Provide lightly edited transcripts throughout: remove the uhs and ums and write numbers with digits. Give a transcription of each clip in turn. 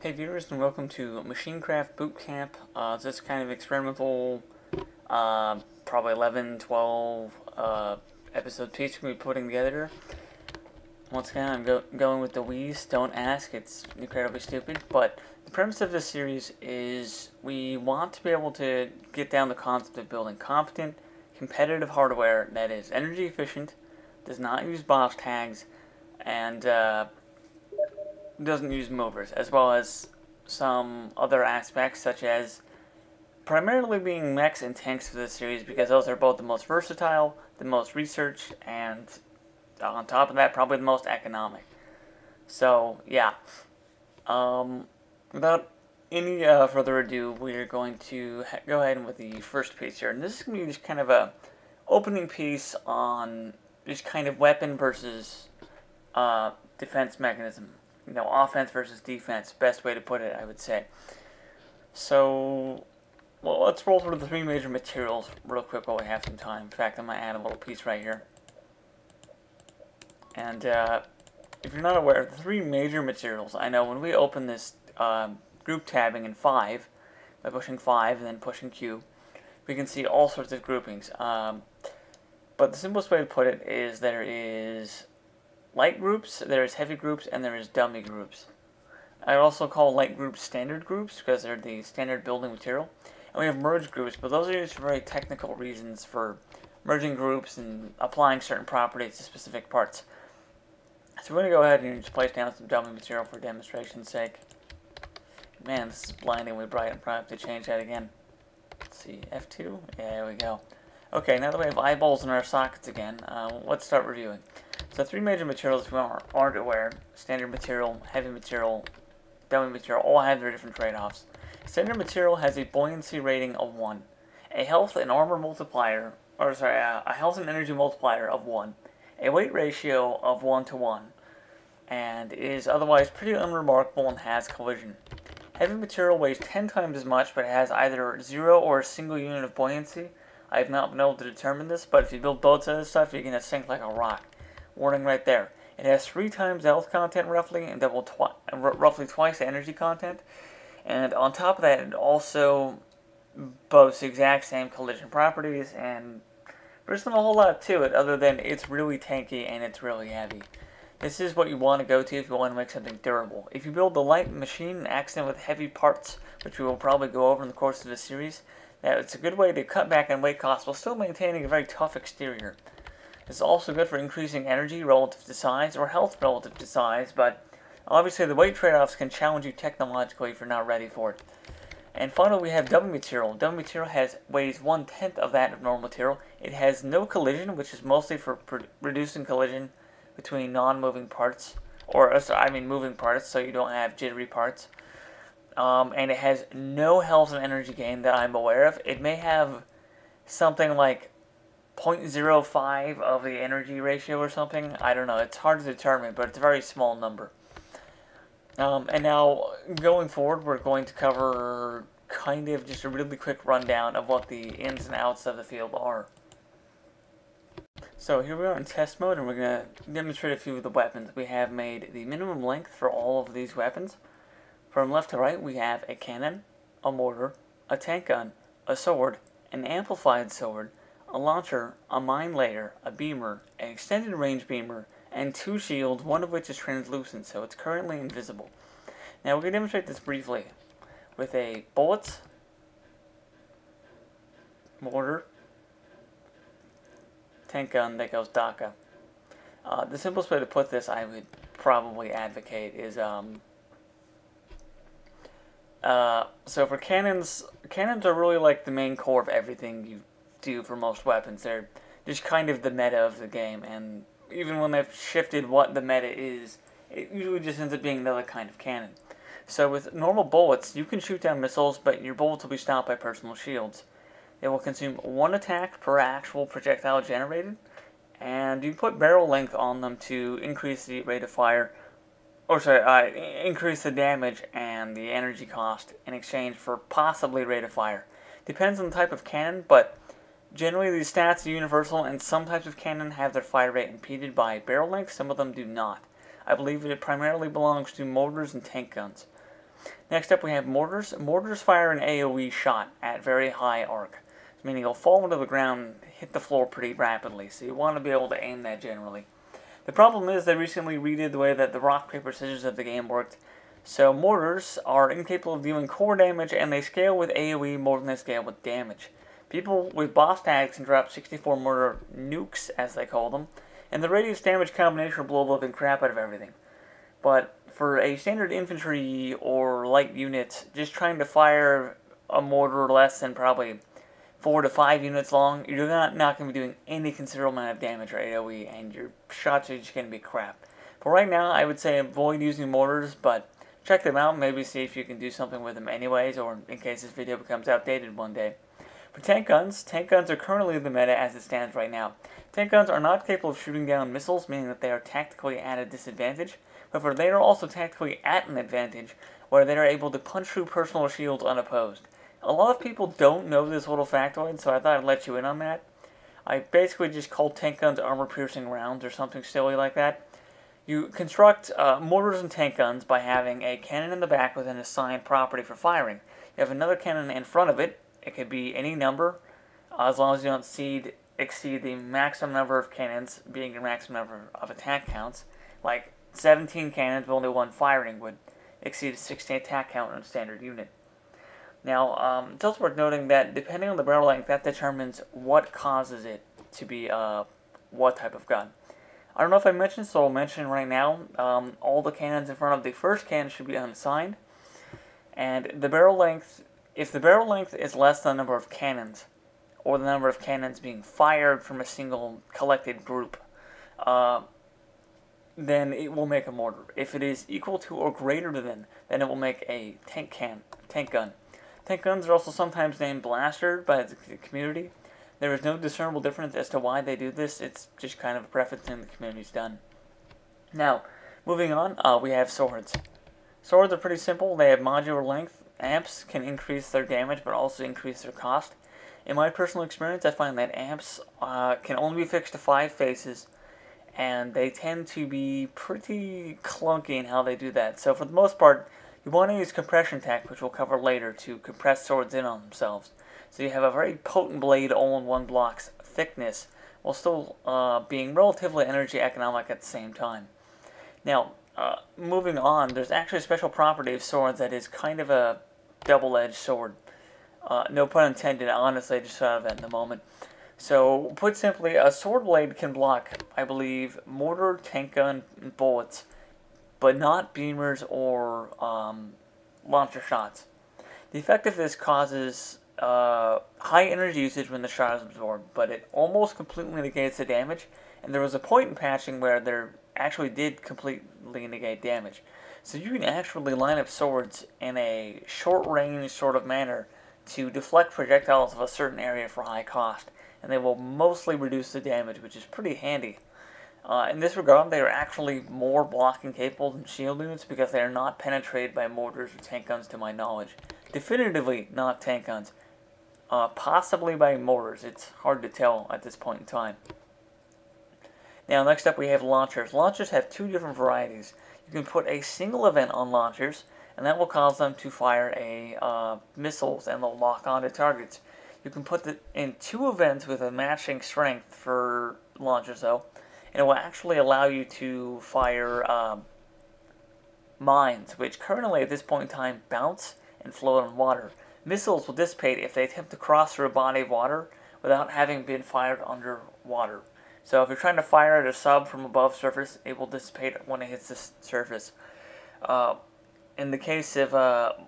Hey viewers, and welcome to MachineCraft BootCamp. This kind of experimental, probably 11, 12 episode piece we're going to be putting together. Once again, I'm going with the Wheeze. Don't ask, it's incredibly stupid. But the premise of this series is we want to be able to get down the concept of building competent, competitive hardware that is energy efficient, does not use box tags, and doesn't use movers, as well as some other aspects such as primarily being mechs and tanks for this series, because those are both the most versatile, the most researched, and on top of that, probably the most economic. So yeah, without any further ado, we're going to go ahead with the first piece here, and this is going to be just kind of a opening piece on just kind of weapon versus defense mechanism. Offense versus defense, best way to put it, I would say. So, well, let's roll through the three major materials real quick while we have some time. In fact, I'm going to add a little piece right here. And if you're not aware, the three major materials, I know when we open this group tabbing in 5, by pushing 5 and then pushing Q, we can see all sorts of groupings. But the simplest way to put it is there is light groups, there is heavy groups, and there is dummy groups. I also call light groups standard groups because they're the standard building material. And we have merge groups, but those are used for very technical reasons for merging groups and applying certain properties to specific parts. So we're going to go ahead and just place down some dummy material for demonstration's sake. Man, this is blindingly bright. I'm probably have to change that again. Let's see, F2? Yeah, there we go. Okay, now that we have eyeballs in our sockets again, let's start reviewing. So three major materials, if you aren't aware: standard material, heavy material, dummy material, all have their different trade-offs. Standard material has a buoyancy rating of 1, a health and armor multiplier, a health and energy multiplier of 1, a weight ratio of 1 to 1, and is otherwise pretty unremarkable and has collision. Heavy material weighs 10 times as much, but it has either 0 or a single unit of buoyancy. I have not been able to determine this, but if you build boats of this stuff, you're going to sink like a rock. Warning right there. It has 3 times the health content roughly, and roughly twice the energy content. And on top of that, it also boasts the exact same collision properties, and there isn't a whole lot to it other than it's really tanky and it's really heavy. This is what you want to go to if you want to make something durable. If you build a light machine and accent with heavy parts, which we will probably go over in the course of this series, that it's a good way to cut back on weight costs while still maintaining a very tough exterior. It's also good for increasing energy relative to size or health relative to size, but obviously the weight trade-offs can challenge you technologically if you're not ready for it. And finally, we have dummy material. Dummy material weighs 1/10 of that of normal material. It has no collision, which is mostly for reducing collision between non-moving parts, moving parts, so you don't have jittery parts. And it has no health and energy gain that I'm aware of. It may have something like 0.05 of the energy ratio or something. I don't know. It's hard to determine, but it's a very small number. And now, going forward, we're going to cover kind of just a really quick rundown of what the ins and outs of the field are. So here we are in test mode, and we're going to demonstrate a few of the weapons. We have made the minimum length for all of these weapons. From left to right, we have a cannon, a mortar, a tank gun, a sword, an amplified sword, a launcher, a mine layer, a beamer, an extended range beamer, and 2 shields, one of which is translucent, so it's currently invisible. Now we're going to demonstrate this briefly with a bullets, mortar, tank gun that goes DACA. The simplest way to put this, I would probably advocate, is so for cannons are really like the main core of everything you do for most weapons. They're just kind of the meta of the game, and even when they've shifted what the meta is, it usually just ends up being another kind of cannon. So with normal bullets, you can shoot down missiles, but your bullets will be stopped by personal shields. They will consume 1 attack per actual projectile generated, and you put barrel length on them to increase the rate of fire, increase the damage and the energy cost in exchange for possibly rate of fire. Depends on the type of cannon, but generally these stats are universal, and some types of cannon have their fire rate impeded by barrel length, some of them do not. I believe it primarily belongs to mortars and tank guns. Next up we have mortars. Mortars fire an AoE shot at very high arc, meaning you'll fall into the ground, hit the floor pretty rapidly, so you want to be able to aim that generally. The problem is they recently redid the way that the rock, paper, scissors of the game worked, so mortars are incapable of dealing core damage, and they scale with AoE more than they scale with damage. People with boss tags can drop 64 mortar nukes, as they call them, and the radius damage combination will blow the living crap out of everything. But for a standard infantry or light unit, just trying to fire a mortar less than probably 4 to 5 units long, you're not going to be doing any considerable amount of damage or AoE, and your shots are just going to be crap. But right now, I would say avoid using mortars, but check them out, maybe see if you can do something with them anyways, or in case this video becomes outdated one day. For tank guns are currently the meta as it stands right now. Tank guns are not capable of shooting down missiles, meaning that they are tactically at a disadvantage. However, they are also tactically at an advantage, where they are able to punch through personal shields unopposed. A lot of people don't know this little factoid, so I thought I'd let you in on that. I basically just called tank guns armor-piercing rounds or something silly like that. You construct mortars and tank guns by having a cannon in the back with an assigned property for firing. You have another cannon in front of it. It could be any number, as long as you don't exceed the maximum number of cannons being your maximum number of attack counts. Like 17 cannons with only one firing would exceed a 16 attack count on a standard unit. Now, it's also worth noting that depending on the barrel length, that determines what causes it to be what type of gun. I don't know if I mentioned, so I'll mention right now. All the cannons in front of the first cannon should be unassigned, and the barrel length, if the barrel length is less than the number of cannons, or the number of cannons being fired from a single collected group, then it will make a mortar. If it is equal to or greater than, then it will make a tank gun. Tank guns are also sometimes named blaster by the community. There is no discernible difference as to why they do this. It's just kind of a preference thing the community's done. Now, moving on, we have swords. Swords are pretty simple. They have modular length. Amps can increase their damage, but also increase their cost. In my personal experience, I find that amps can only be fixed to 5 faces, and they tend to be pretty clunky in how they do that. So for the most part, you want to use compression tech, which we'll cover later, to compress swords in on themselves. So you have a very potent blade all in one block's thickness, while still being relatively energy economic at the same time. Now, moving on, there's actually a special property of swords that is kind of a double-edged sword. No pun intended, honestly, I just thought of that in a moment. So, put simply, a sword blade can block, I believe, mortar, tank gun, and bullets, but not beamers or launcher shots. The effect of this causes high energy usage when the shot is absorbed, but it almost completely negates the damage, and there was a point in patching where there actually did completely negate damage. So you can actually line up swords in a short-range sort of manner to deflect projectiles of a certain area for high cost, and they will mostly reduce the damage, which is pretty handy. In this regard, they are actually more blocking capable than shield units because they are not penetrated by mortars or tank guns to my knowledge. Definitively not tank guns. Possibly by mortars. It's hard to tell at this point in time. Now, next up we have launchers. Launchers have 2 different varieties. You can put a single event on launchers, and that will cause them to fire missiles, and they'll lock onto targets. You can put it in 2 events with a matching strength for launchers, though, and it will actually allow you to fire mines, which currently at this point in time bounce and float on water. Missiles will dissipate if they attempt to cross through a body of water without having been fired underwater. So if you're trying to fire at a sub from above surface, it will dissipate when it hits the surface. In the case of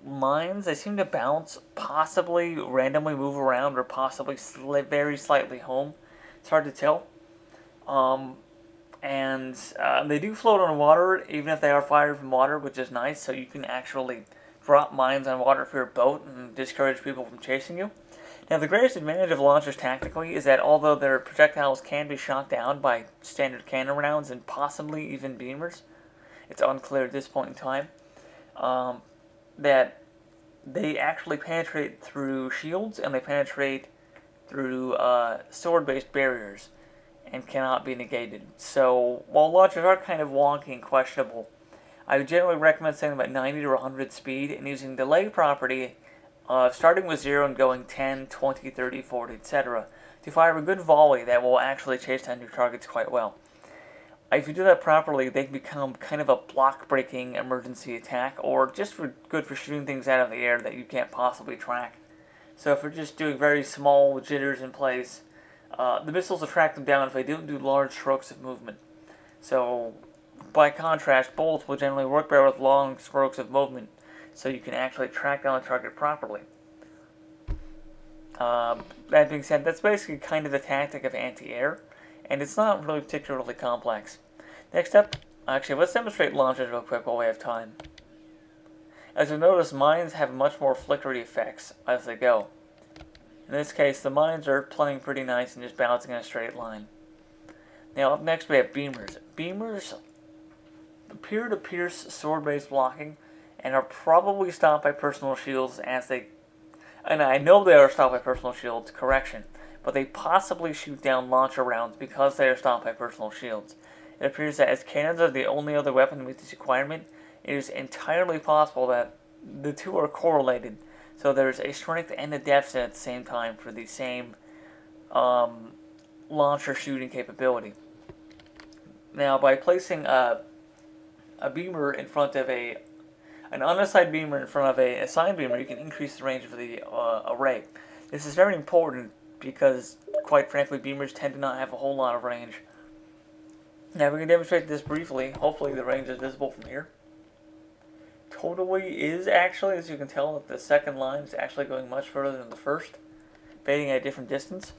mines, they seem to bounce, possibly randomly move around, or possibly very slightly home. It's hard to tell. And they do float on water, even if they are fired from water, which is nice, so you can actually drop mines on water for your boat and discourage people from chasing you. Now, the greatest advantage of launchers tactically is that although their projectiles can be shot down by standard cannon rounds and possibly even beamers, it's unclear at this point in time, that they actually penetrate through shields and they penetrate through sword-based barriers and cannot be negated. So, while launchers are kind of wonky and questionable, I would generally recommend setting about 90 to 100 speed and using delay property, starting with 0 and going 10, 20, 30, 40, etc. to fire a good volley that will actually chase down your targets quite well. If you do that properly, they can become kind of a block-breaking emergency attack, or just good for shooting things out of the air that you can't possibly track. So if you're just doing very small jitters in place, the missiles will track them down if they don't do large strokes of movement. So, by contrast, bullets will generally work better with long strokes of movement, so you can actually track down the target properly. That being said, that's basically kind of the tactic of anti-air, and it's not really particularly complex. Next up, actually, let's demonstrate launches real quick while we have time. As you'll notice, mines have much more flickery effects as they go. In this case, the mines are playing pretty nice and just bouncing in a straight line. Now, up next we have beamers. Beamers appear to pierce sword-based blocking and are probably stopped by personal shields as they... And I know they are stopped by personal shields, correction, but they possibly shoot down launcher rounds because they are stopped by personal shields. It appears that as cannons are the only other weapon to meet this requirement, it is entirely possible that the two are correlated. So there's a strength and a deficit at the same time for the same launcher shooting capability. Now, by placing a beamer in front of an unassigned beamer in front of an assigned beamer, you can increase the range of the array. This is very important because, quite frankly, beamers tend to not have a whole lot of range. Now, we can demonstrate this briefly. Hopefully the range is visible from here. Totally is actually, as you can tell, that the second line is actually going much further than the first, fading at a different distance.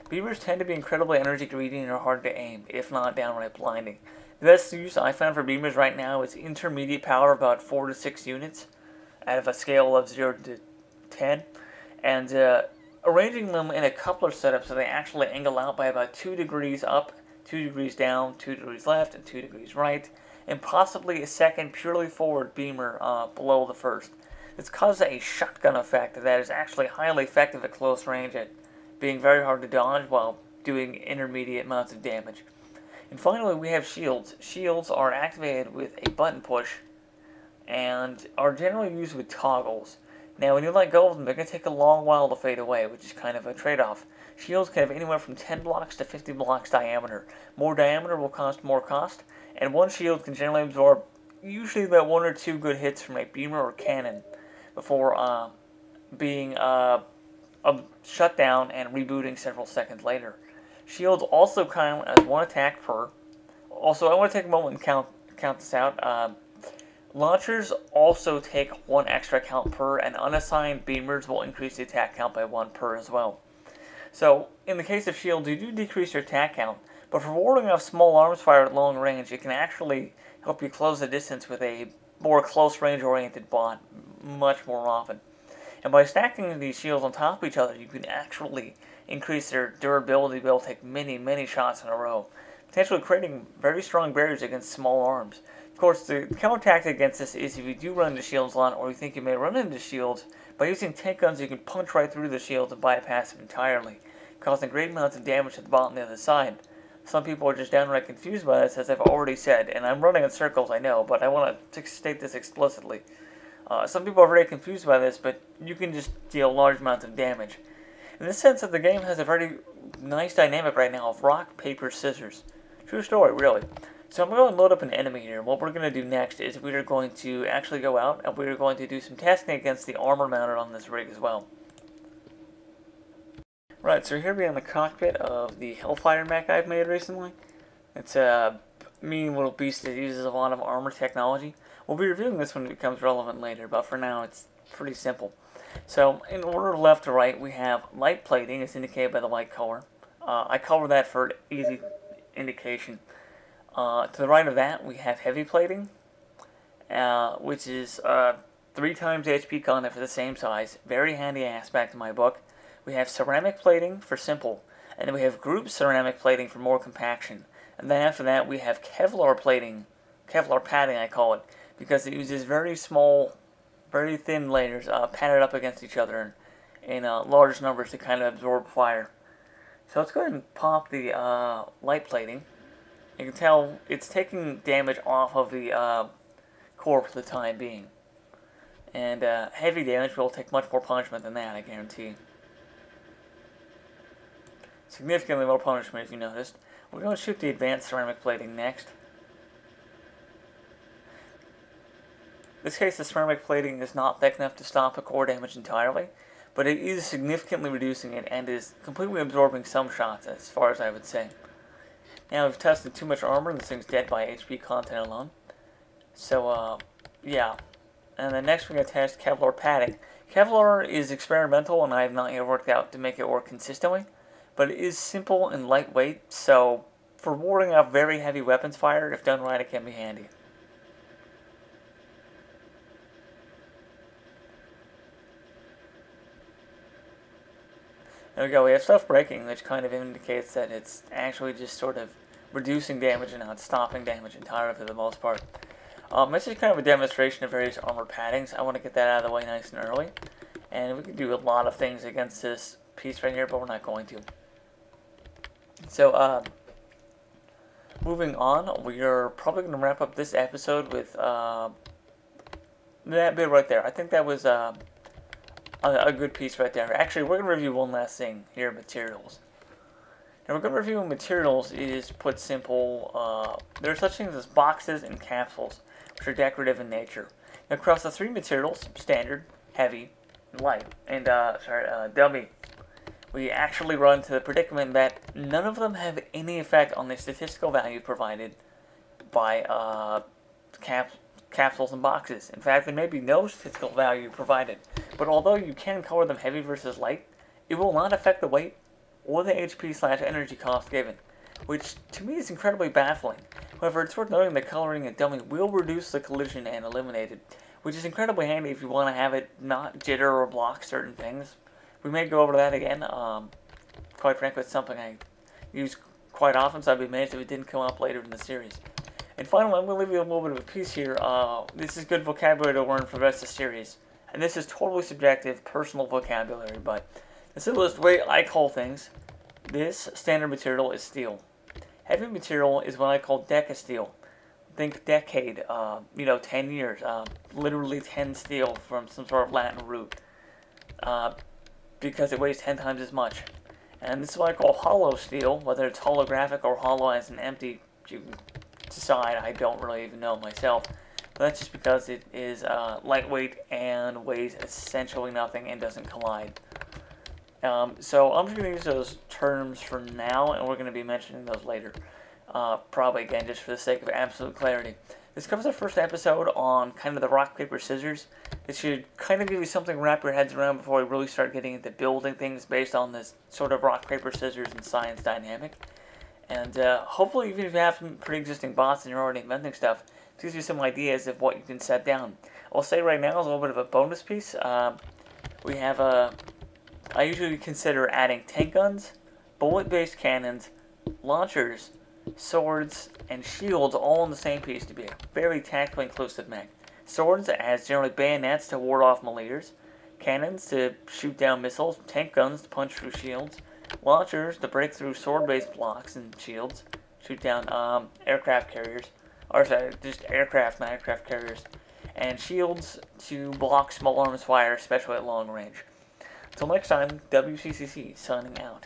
Beamers tend to be incredibly energy greedy and are hard to aim, if not downright blinding. The best use I found for beamers right now is intermediate power, about 4 to 6 units, out of a scale of 0 to 10, and arranging them in a coupler setup so they actually angle out by about 2 degrees up, 2 degrees down, 2 degrees left, and 2 degrees right, and possibly a second purely forward beamer below the first. This causes a shotgun effect that is actually highly effective at close range at being very hard to dodge while doing intermediate amounts of damage. And finally, we have shields. Shields are activated with a button push and are generally used with toggles. Now, when you let go of them, they're going to take a long while to fade away, which is kind of a trade-off. Shields can have anywhere from 10 blocks to 50 blocks diameter. More diameter will cost more cost, and one shield can generally absorb usually about 1 or 2 good hits from a beamer or cannon before being shut down and rebooting several seconds later. Shields also count as 1 attack per. Also, I want to take a moment and count this out. Launchers also take 1 extra count per, and unassigned beamers will increase the attack count by 1 per as well. So, in the case of shields, you do decrease your attack count, but for warding off small arms fire at long range, it can actually help you close the distance with a more close range oriented bot much more often. And by stacking these shields on top of each other, you can actually increase their durability to be able to take many, many shots in a row, potentially creating very strong barriers against small arms. Of course, the counter tactic against this is if you do run into shields a lot, or you think you may run into shields, by using tank guns you can punch right through the shields and bypass them entirely, causing great amounts of damage to the bot on the other side. Some people are just downright confused by this, as I've already said, and I'm running in circles, I know, but I want to state this explicitly. Some people are very confused by this, but you can just deal large amounts of damage. In the sense that the game has a very nice dynamic right now of rock, paper, scissors. True story, really. So I'm going to load up an enemy here. What we're going to do next is we are going to actually go out and we are going to do some testing against the armor mounted on this rig as well. Right, so here we are in the cockpit of the Hellfire mech I've made recently. It's a mean little beast that uses a lot of armor technology. We'll be reviewing this when it becomes relevant later, but for now it's pretty simple. So, in order left to right, we have light plating, as indicated by the light color. I color that for easy indication. To the right of that, we have heavy plating, which is 3 times HP content for the same size. Very handy aspect in my book. We have ceramic plating for simple, and then we have group ceramic plating for more compaction. And then after that, we have Kevlar plating, Kevlar padding I call it, because it uses very small, very thin layers padded up against each other in large numbers to kind of absorb fire. So let's go ahead and pop the light plating. You can tell it's taking damage off of the core for the time being. And heavy damage will take much more punishment than that, I guarantee. Significantly more punishment, if you noticed. We're going to shoot the advanced ceramic plating next. In this case, the ceramic plating is not thick enough to stop a core damage entirely, but it is significantly reducing it and is completely absorbing some shots, as far as I would say. Now, we've tested too much armor, and this thing's dead by HP content alone. So, yeah. And then next we're going to test Kevlar padding. Kevlar is experimental, and I have not yet worked out to make it work consistently, but it is simple and lightweight, so for warding off very heavy weapons fire, if done right, it can be handy. There we go, we have stuff breaking, which kind of indicates that it's actually just sort of reducing damage and not stopping damage entirely for the most part. This is kind of a demonstration of various armor paddings. I want to get that out of the way nice and early. And we can do a lot of things against this piece right here, but we're not going to. So, moving on, we are probably going to wrap up this episode with that bit right there. I think that was a good piece right there. Actually, we're going to review one last thing here, materials. And we're going to review materials is, put simple, there are such things as boxes and capsules, which are decorative in nature. Now, across the three materials, standard, heavy, and light, and, dummy, we actually run into the predicament that none of them have any effect on the statistical value provided by capsules and boxes. In fact, there may be no statistical value provided, but although you can color them heavy versus light, it will not affect the weight or the HP/energy cost given, which to me is incredibly baffling. However, it's worth noting that coloring a dummy will reduce the collision and eliminate it, which is incredibly handy if you want to have it not jitter or block certain things. We may go over that again. Quite frankly, it's something I use quite often, so I'd be amazed if it didn't come up later in the series. And finally, I'm going to leave you a little bit of a piece here. This is good vocabulary to learn for the rest of the series. And this is totally subjective, personal vocabulary, but the simplest way I call things, this standard material is steel. Heavy material is what I call decasteel. Think decade, 10 years, literally 10 steel from some sort of Latin root, because it weighs 10 times as much. And this is what I call hollow steel, whether it's holographic or hollow as an empty, you can decide, I don't really even know myself. But that's just because it is lightweight and weighs essentially nothing and doesn't collide. So I'm just going to use those terms for now, and we're going to be mentioning those later. Probably, again, just for the sake of absolute clarity. This covers the first episode on kind of the rock, paper, scissors. It should kind of give you something to wrap your heads around before we really start getting into building things based on this sort of rock, paper, scissors, and science dynamic. And hopefully, even if you have some pre-existing bots and you're already inventing stuff, it gives you some ideas of what you can set down. I'll say right now is a little bit of a bonus piece. We have I usually consider adding tank guns, bullet-based cannons, launchers, swords, and shields all in the same piece to be a very tactically inclusive mech. Swords as generally bayonets to ward off meleers, cannons to shoot down missiles, tank guns to punch through shields, launchers to break through sword-based blocks and shields, shoot down aircraft carriers, or sorry, just aircraft, not aircraft carriers, and shields to block small arms fire, especially at long range. Until next time, WCCC signing out.